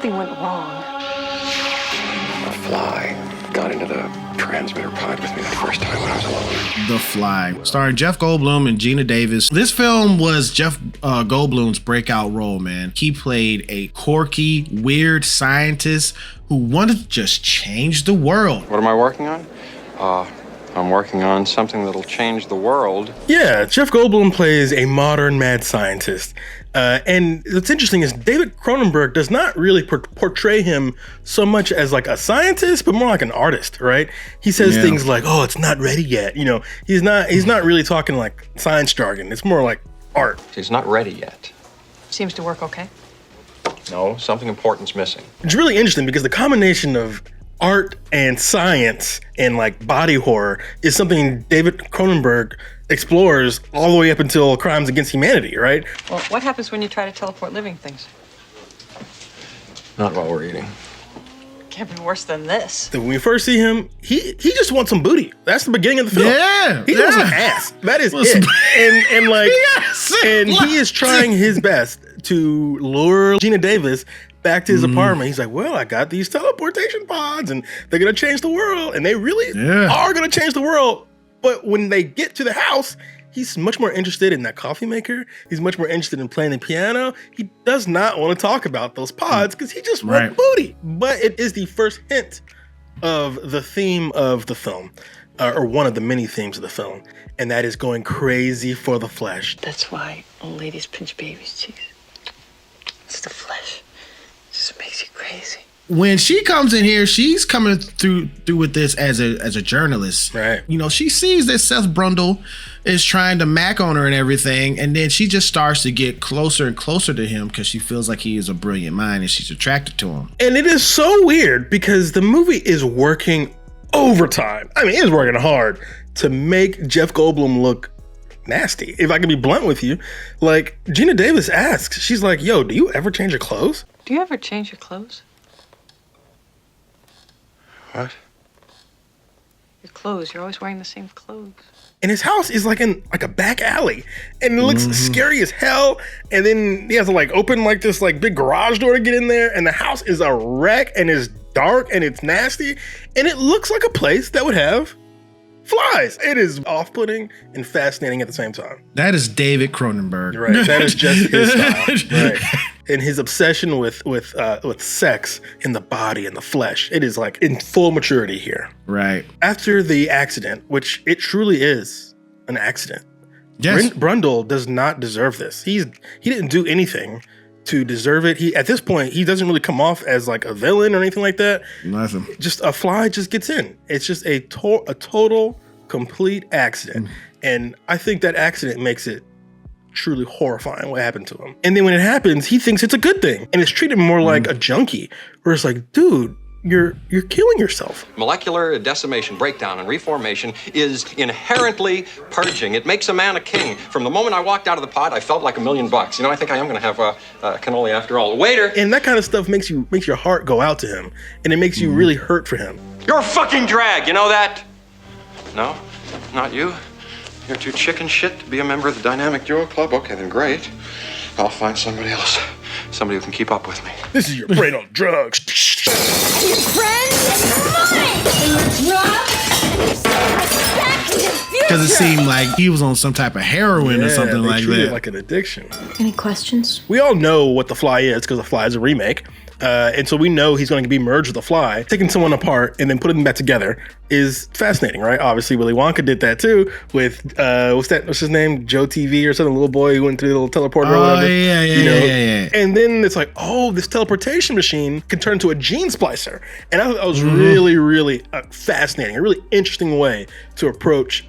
Something went wrong. A fly got into the transmitter pod with me the first time when I was alone. The Fly, starring Jeff Goldblum and Geena Davis. This film was Jeff Goldblum's breakout role, man. He played a quirky, weird scientist who wanted to just change the world. What am I working on? I'm working on something that'll change the world. Yeah, Jeff Goldblum plays a modern mad scientist. And what's interesting is David Cronenberg does not really portray him so much as like a scientist, but more like an artist, right? He says things like, "Oh, it's not ready yet." You know, he's not really talking like science jargon. It's more like art. He's not ready yet. Seems to work okay. No, something important's missing. It's really interesting because the combination of art and science and like body horror is something David Cronenberg explores all the way up until Crimes Against Humanity, right? Well, what happens when you try to teleport living things? Not while we're eating. Can't be worse than this. When we first see him, he just wants some booty. That's the beginning of the film. Yeah, he wants some ass. That is it. And like, and he is trying his best to lure Geena Davis back to his apartment. He's like, "Well, I got these teleportation pods, and they're gonna change the world, and they really are gonna change the world." But when they get to the house, he's much more interested in that coffee maker. He's much more interested in playing the piano. He does not want to talk about those pods because he just wants booty. But it is the first hint of the theme of the film, or one of the many themes of the film, and that is going crazy for the flesh. That's why old ladies pinch babies' cheeks. It's the flesh. It just makes you crazy. When she comes in here, she's coming through with this as a journalist. Right. You know, she sees that Seth Brundle is trying to mac on her and everything, and then she just starts to get closer and closer to him because she feels like he is a brilliant mind and she's attracted to him. And it is so weird because the movie is working overtime. I mean, it is working hard to make Jeff Goldblum look nasty. If I can be blunt with you, like Geena Davis asks, she's like, "Yo, do you ever change your clothes?" Do you ever change your clothes? What? Your clothes. You're always wearing the same clothes. And his house is like in like a back alley, and it looks scary as hell. And then he has to like open like this like big garage door to get in there, and the house is a wreck, and it's dark, and it's nasty, and it looks like a place that would have flies. It is off-putting and fascinating at the same time. That is David Cronenberg. Right. That is just his style. Right. And his obsession with sex in the body and the flesh. It is like in full maturity here. Right. After the accident, which it truly is an accident. Yes. Brundle does not deserve this. He didn't do anything to deserve it. At this point, he doesn't really come off as like a villain or anything like that. Nothing. Just a fly just gets in. It's just a total, complete accident. And I think that accident makes it truly horrifying what happened to him. And then when it happens, he thinks it's a good thing. And it's treated more like a junkie, where it's like, dude, you're killing yourself. Molecular decimation, breakdown, and reformation is inherently purging. It makes a man a king. From the moment I walked out of the pod, I felt like $1 million. You know, I think I am going to have cannoli after all. Waiter! And that kind of stuff makes your heart go out to him. And it makes you really hurt for him. You're a fucking drag, you know that? No, not you. You're too chicken shit to be a member of the Dynamic Duo Club? Okay, then great. I'll find somebody else. Somebody who can keep up with me. This is your brain on drugs. And your friends, mine! And your drugs, Because it seemed like he was on some type of heroin or something they like treat it that. like an addiction. Any questions? We all know what The Fly is because The Fly is a remake. And so we know he's going to be merged with The Fly. Taking someone apart and then putting them back together is fascinating, right? Obviously, Willy Wonka did that too with, what's his name? Joe TV or something, little boy who went through the little teleporter or whatever. Yeah. And then it's like, oh, this teleportation machine can turn into a gene splicer. And I thought that was really, really fascinating, a really interesting way to approach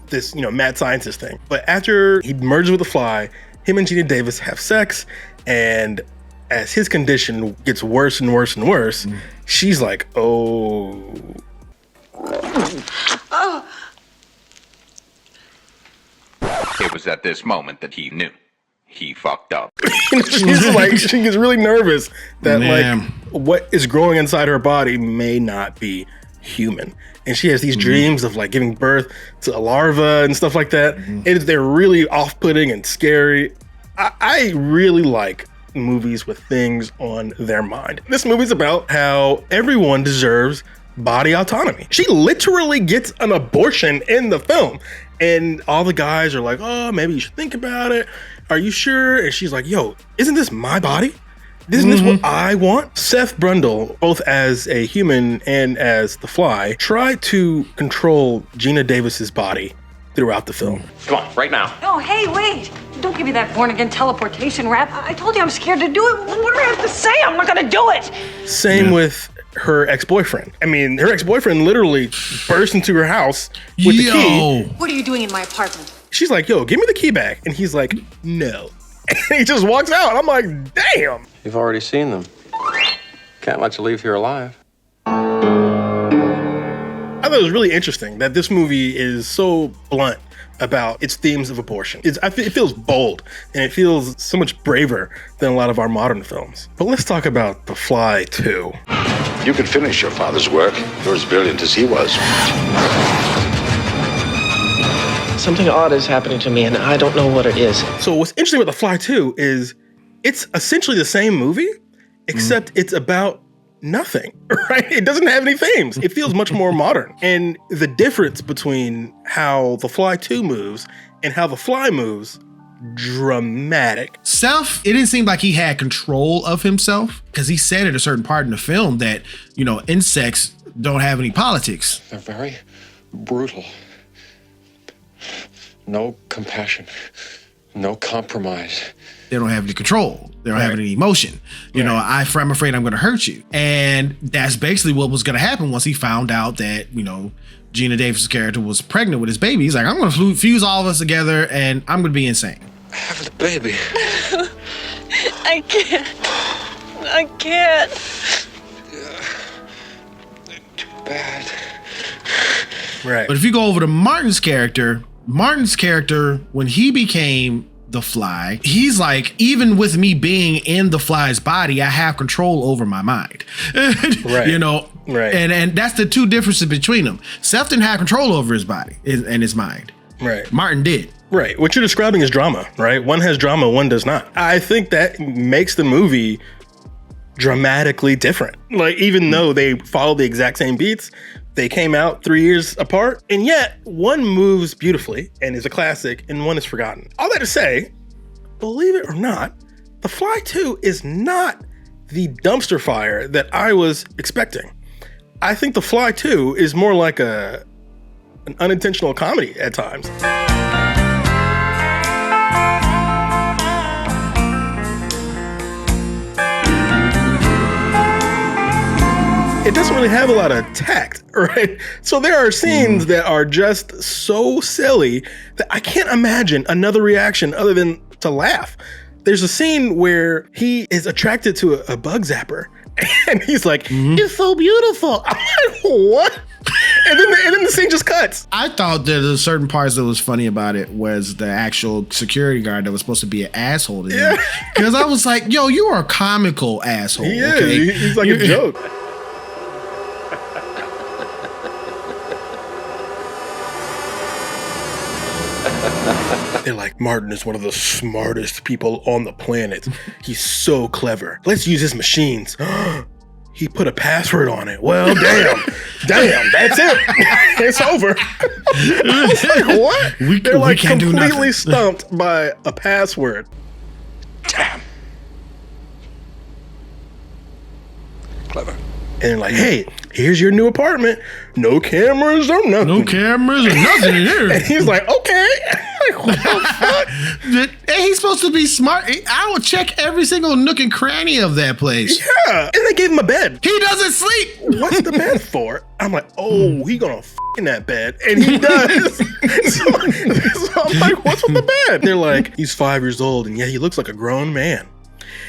this, mad scientist thing. But after he merges with The Fly, him and Geena Davis have sex, and as his condition gets worse and worse and worse, she's like, oh. It was at this moment that he knew. He fucked up. She's like, she gets really nervous that like what is growing inside her body may not be human. And she has these dreams of like giving birth to a larva and stuff like that. They're really off-putting and scary. I really like movies with things on their mind. This movie's about how everyone deserves body autonomy. She literally gets an abortion in the film. And all the guys are like, oh, maybe you should think about it. Are you sure? And she's like, yo, isn't this my body? Isn't this what I want? Seth Brundle, both as a human and as the Fly, try to control Geena Davis's body throughout the film. Come on, right now. Oh, hey, wait. Don't give me that born-again teleportation rap. I told you I'm scared to do it. What do I have to say? I'm not gonna do it. Same with her ex-boyfriend. I mean, her ex-boyfriend literally burst into her house with the key. What are you doing in my apartment? She's like, yo, give me the key back. And he's like, no. And he just walks out. I'm like, damn. You've already seen them. Can't let you leave here alive. I thought it was really interesting that this movie is so blunt about its themes of abortion. It feels bold, and it feels so much braver than a lot of our modern films. But let's talk about The Fly 2. You could finish your father's work. You're as brilliant as he was. Something odd is happening to me, and I don't know what it is. So what's interesting about The Fly 2 is it's essentially the same movie, except it's about nothing, right? It doesn't have any themes. It feels much more modern. And the difference between how The Fly 2 moves and how The Fly moves, dramatic. Seth, it didn't seem like he had control of himself, because he said at a certain part in the film that, you know, insects don't have any politics. They're very brutal. No compassion. No compromise. They don't have any control. They don't have any emotion. You know, I'm afraid I'm going to hurt you. And that's basically what was going to happen once he found out that, you know, Geena Davis' character was pregnant with his baby. He's like, I'm going to fuse all of us together and I'm going to be insane. Have the baby. I can't. I can't. Too bad. Right. But if you go over to Martin's character, when he became the Fly, he's like, even with me being in the Fly's body, I have control over my mind. Right. You know? Right. And that's the two differences between them. Seth didn't have control over his body and his mind. Right. Martin did. Right. What you're describing is drama, right? One has drama, one does not. I think that makes the movie dramatically different. Like, even though they follow the exact same beats, they came out 3 years apart, and yet one moves beautifully and is a classic, and one is forgotten. All that to say, believe it or not, The Fly 2 is not the dumpster fire that I was expecting. I think The Fly 2 is more like an unintentional comedy at times. It doesn't really have a lot of tact, right? So there are scenes that are just so silly that I can't imagine another reaction other than to laugh. There's a scene where he is attracted to a bug zapper, and he's like, "You're so beautiful." I'm like, what? And then the scene just cuts. I thought that there's certain parts that was funny about it was the actual security guard that was supposed to be an asshole to him. Because I was like, yo, you are a comical asshole. He is. Okay? He's like a joke. They're like, Martin is one of the smartest people on the planet. He's so clever. Let's use his machines. He put a password on it. Well, damn, that's it. It's over. I was like, what? They're like completely stumped by a password. Damn. Clever. And they're like, hey, here's your new apartment. No cameras or nothing. No cameras or nothing in here. And he's like, okay. Like, what the fuck? And he's supposed to be smart. I will check every single nook and cranny of that place. Yeah. And they gave him a bed. He doesn't sleep. What's the bed for? I'm like, oh, he gonna f in that bed. And he does. so I'm like, what's with the bed? They're like, he's 5 years old, and yeah, he looks like a grown man.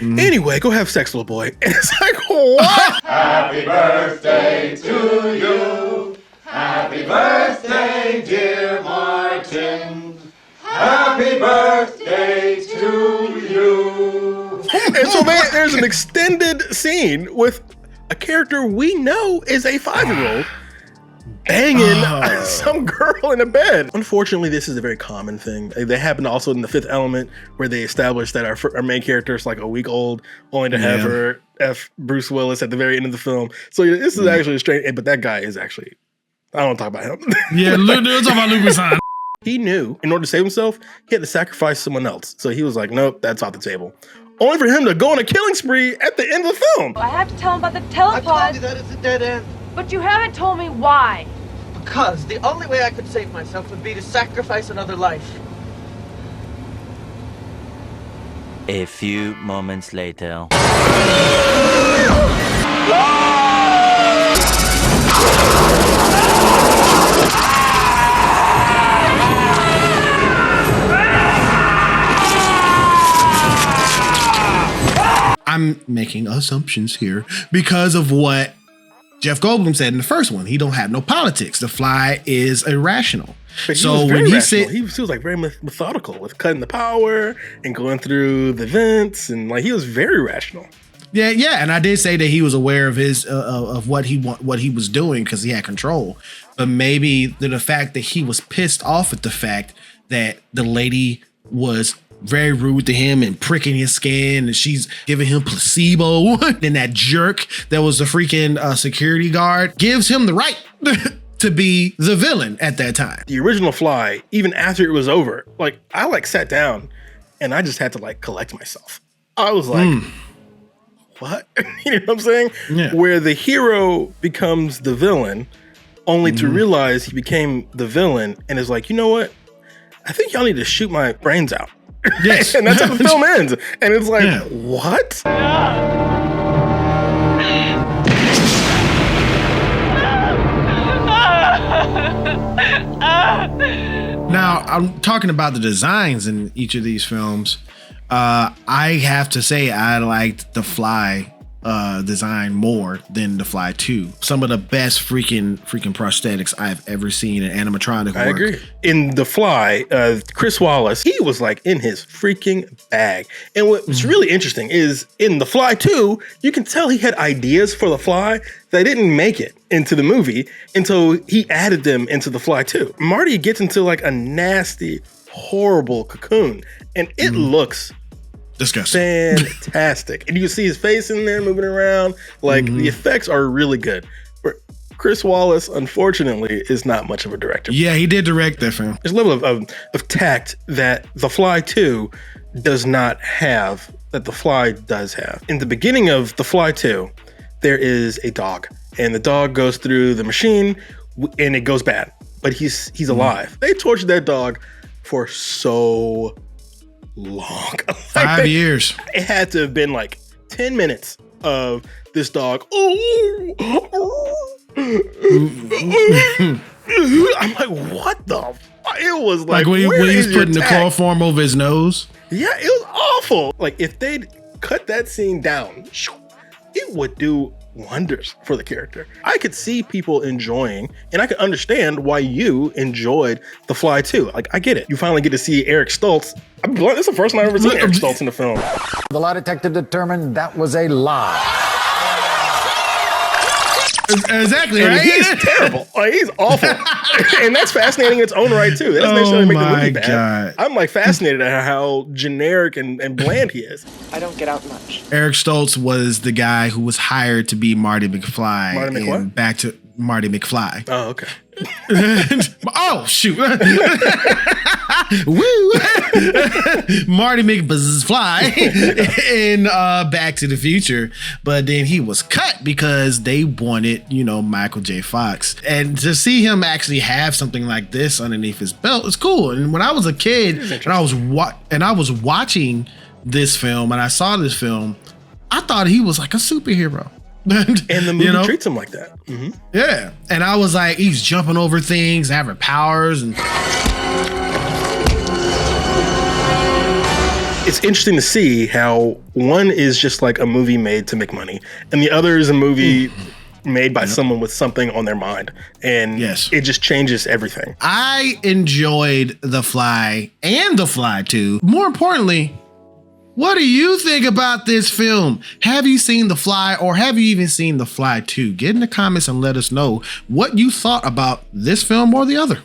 Anyway, go have sex, little boy. And it's like, what? Happy birthday to you. Happy birthday, dear Martin. Happy birthday to you. And so there's an extended scene with a character we know is a 5-year-old banging some girl in a bed. Unfortunately, this is a very common thing. They happen also in The Fifth Element, where they establish that our main character is like a week old, only to have her F Bruce Willis at the very end of the film. So this is actually a strange, but that guy is actually, I don't want to talk about him. Yeah, let's talk about Luke Besson. He knew in order to save himself, he had to sacrifice someone else. So he was like, nope, that's off the table. Only for him to go on a killing spree at the end of the film. I have to tell him about the telepod. I told you that it's a dead end. But you haven't told me why. Because the only way I could save myself would be to sacrifice another life. A few moments later. I'm making assumptions here because of what Jeff Goldblum said in the first one. He don't have no politics. The Fly is irrational. But so when he said he was like very methodical with cutting the power and going through the vents, and like he was very rational. Yeah, and I did say that he was aware of his of what he was doing because he had control. But maybe the fact that he was pissed off at the fact that the lady was very rude to him and pricking his skin, and she's giving him placebo. Then that jerk that was the freaking security guard gives him the right to be the villain at that time. The original Fly, even after it was over, like I like sat down and I just had to like collect myself. I was like, what? You know what I'm saying? Yeah. Where the hero becomes the villain only to realize he became the villain and is like, you know what? I think y'all need to shoot my brains out. Yes. And that's how the film ends. And it's like, what? Now, I'm talking about the designs in each of these films. I have to say I liked the Fly design more than the Fly 2. Some of the best freaking prosthetics I've ever seen in animatronic work. I agree. In The Fly, Chris Wallace, he was like in his freaking bag. And what's really interesting is in The Fly 2, you can tell he had ideas for The Fly that didn't make it into the movie until he added them into The Fly 2. Marty gets into like a nasty, horrible cocoon, and it looks disgusting, fantastic. And you can see his face in there moving around. Like the effects are really good. But Chris Wallace, unfortunately, is not much of a director. Yeah, he did direct that film. There's a level of tact that The Fly 2 does not have, that The Fly does have. In the beginning of The Fly 2, there is a dog, and the dog goes through the machine and it goes bad, but he's alive. They tortured that dog for so long. 5 years. It had to have been like 10 minutes of this dog. I'm like, what the? It was like when he's putting the chloroform over his nose. Yeah, it was awful. Like if they'd cut that scene down, it would do wonders for the character. I could see people enjoying, and I could understand why you enjoyed The Fly 2. Like, I get it. You finally get to see Eric Stoltz. This is the first time I've ever seen Eric Stoltz in a film. The lie detector determined that was a lie. Exactly, and right? He's terrible. Like, he's awful. And that's fascinating in its own right, too. That doesn't necessarily make the movie bad. God. I'm like fascinated at how generic and bland he is. I don't get out much. Eric Stoltz was the guy who was hired to be Marty McFly. Marty McWhat? Back to Marty McFly. Oh, okay. Oh, shoot. Woo! Marty McFly in Back to the Future. But then he was cut because they wanted, Michael J. Fox. And to see him actually have something like this underneath his belt is cool. And when I was a kid and I was watching this film and I saw this film, I thought he was like a superhero. And the movie treats him like that. Mm-hmm. Yeah. And I was like, he's jumping over things, having powers. And it's interesting to see how one is just like a movie made to make money, and the other is a movie made by someone with something on their mind. And it just changes everything. I enjoyed The Fly and The Fly 2. More importantly, What do you think about this film? Have you seen The Fly, or have you even seen The Fly 2? Get in the comments and let us know what you thought about this film or the other.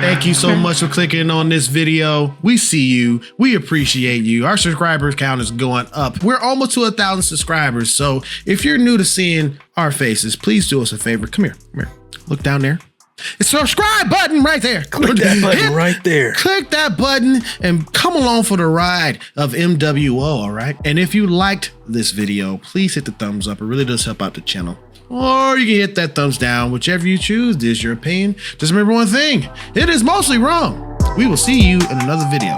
Thank you so much for clicking on this video. We see you. We appreciate you. Our subscriber count is going up. We're almost to 1,000 subscribers. So if you're new to seeing our faces, please do us a favor. Come here. Come here. Look down there. It's the subscribe button right there. Click that button right there. Click that button and come along for the ride of MWO, all right? And if you liked this video, please hit the thumbs up. It really does help out the channel. Or you can hit that thumbs down, whichever you choose. This is your opinion. Just remember one thing, it is mostly wrong. We will see you in another video.